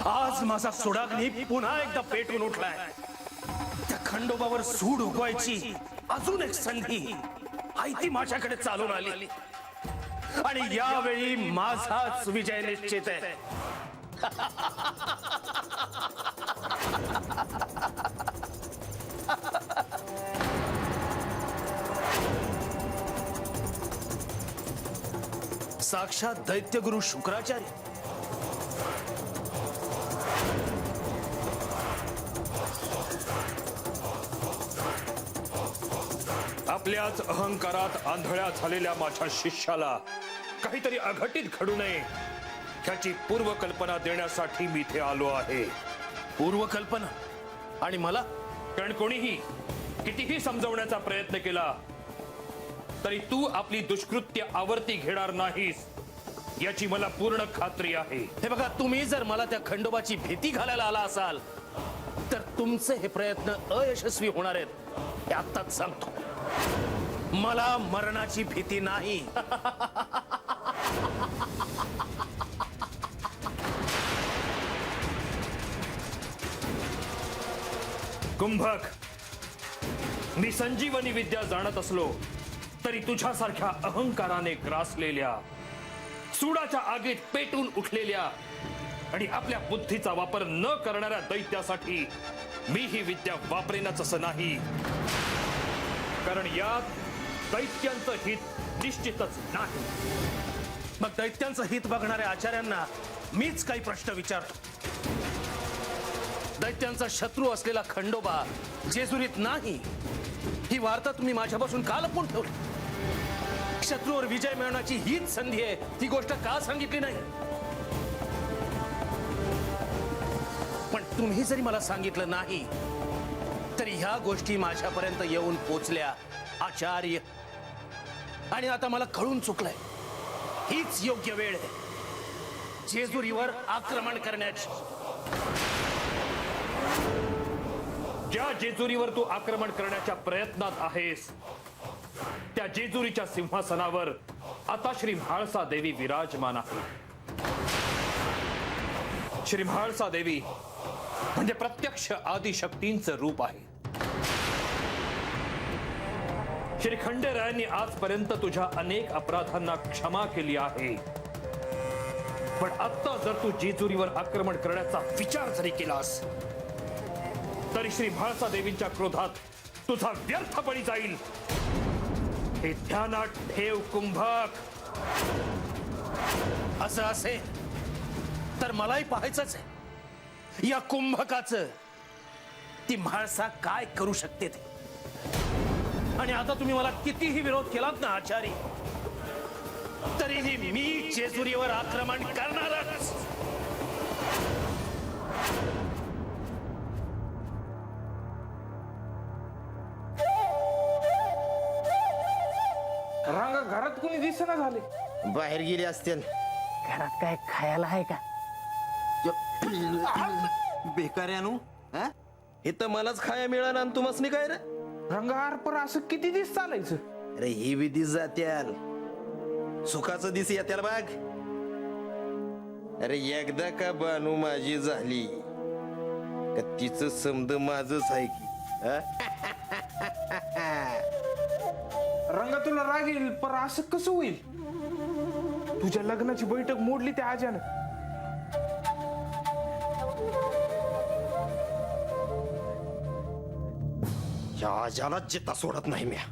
आज माझा सुडाग्नी पुन्हा एकदा पेटून उठलाय. त्या खंडोबावर सूड उगवायची अजून एक संधी आई ती माझ्याकडे चालून आली आणि यावेळी माझाच विजय निश्चित आहे. साक्षात दैत्यगुरु शुक्राचार्य. आपल्याच अहंकारात आंधळ्या झालेल्या माझ्या शिष्याला काहीतरी अघटित घडू नये ह्याची पूर्वकल्पना देण्यासाठी मी इथे आलो आहे. पूर्वकल्पना? आणि मला? कारण कोणीही कितीही समजवण्याचा प्रयत्न केला तरी तू आपली दुष्कृत्य आवर्ती घेणार नाहीस याची मला पूर्ण खात्री आहे. हे बघा, तुम्ही जर मला त्या खंडोबाची भीती घालायला आला असाल तर तुमचे हे प्रयत्न अयशस्वी होणार आहेत हे आत्ताच सांगतो. मला मरणाची भीती नाही. कुंभक, मी संजीवनी विद्या जाणत असलो तरी तुझ्यासारख्या अहंकाराने ग्रासलेल्या, सुडाच्या आगीत पेटून उठलेल्या आणि आपल्या बुद्धीचा वापर न करणाऱ्या दैत्यासाठी मी ही विद्या वापरेनच असं नाही. कारण यात दैत्यांचं हित निश्चितच नाही. मग दैत्यांचं हित बघणाऱ्या आचार्यांना मीच काही प्रश्न विचारतो. दैत्यांचा शत्रू असलेला खंडोबा जेजुरीत नाही ही वार्ता तुम्ही माझ्यापासून का लपवून ठेवली? शत्रूवर विजय मिळवण्याची हीच संधी आहे ती गोष्ट का सांगितली नाही? पण तुम्ही जरी मला सांगितलं नाही तरी ह्या गोष्टी माझ्यापर्यंत येऊन पोचल्या आचार्य. आणि आता मला कळून चुकलंय हीच योग्य वेळ आहे जेजुरीवर आक्रमण करण्याची. ज्या जेजुरीवर तू आक्रमण करण्याच्या प्रयत्नात आहेस त्या जेजुरीच्या सिंहासनावर आता श्री म्हाळसा देवी विराजमान आहे. श्री म्हाळसा देवी म्हणजे प्रत्यक्ष आदिशक्तींचं रूप आहे. श्री खंडेरायांनी आजपर्यंत तुझ्या अनेक अपराधांना क्षमा केली आहे. पण आता जर तू जेजुरीवर आक्रमण करण्याचा विचार जरी केलास तरी श्री म्हाळसा देवींच्या क्रोधात तुझा व्यर्थ बळी जाईल हे ध्यानात ठेव कुंभक. असं असेल तर मलाही पाहायचंच आहे या कुंभकाचं ती म्हाळसा काय करू शकते ते. आणि आता तुम्ही मला कितीही विरोध केलात ना आचार्य तरीही मी जेजुरीवर आक्रमण करणारच. रांगा घरात कोणी दिसेना झाले. बाहेर गेले असतील. घरात काय खायला आहे का? बेकार्यानु हे तर मलाच खाया मिळालं आणि तुम्हाला काय रे? रंगार पर असं किती दिवस चालायचं? अरे ही विधी जात्याल सुखाचं दिस येत्याल बाग. अरे एकदा का बानू माझी झाली का तिचं समद माझच आहे की. रंगा तुला राग येईल पर असं कसं होईल? तुझ्या लग्नाची बैठक मोडली त्या आज्यानं. या आजाला जिता सोडत नाही म्या.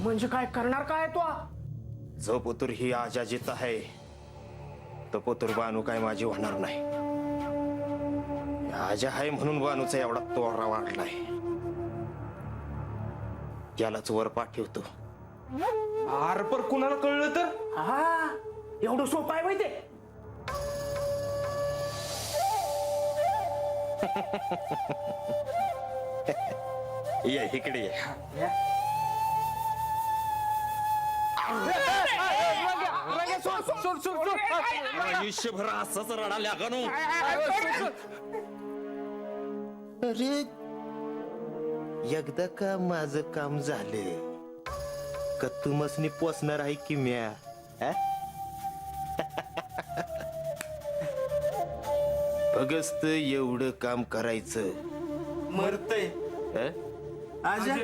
म्हणजे काय करणार काय तो? जो पुतूर ही आजा जित आहे तो पुतूर बानू काय माझी होणार नाही. आजा आहे म्हणून बानूचा एवढा तोरा वाढलाय. त्यालाच वर पाठवतो. आर पर कुणाला कळलं तर? हा एवढं सोपं आहे माहिती? ये इकडे ये. आयुष्यभर असंच रडाल्या गणू. अरे एकदा का माझं काम झाले का तुमसनी पोचणार आहे की म्या हा? फगस्त एवढं काम करायचं मरतय हा? आजा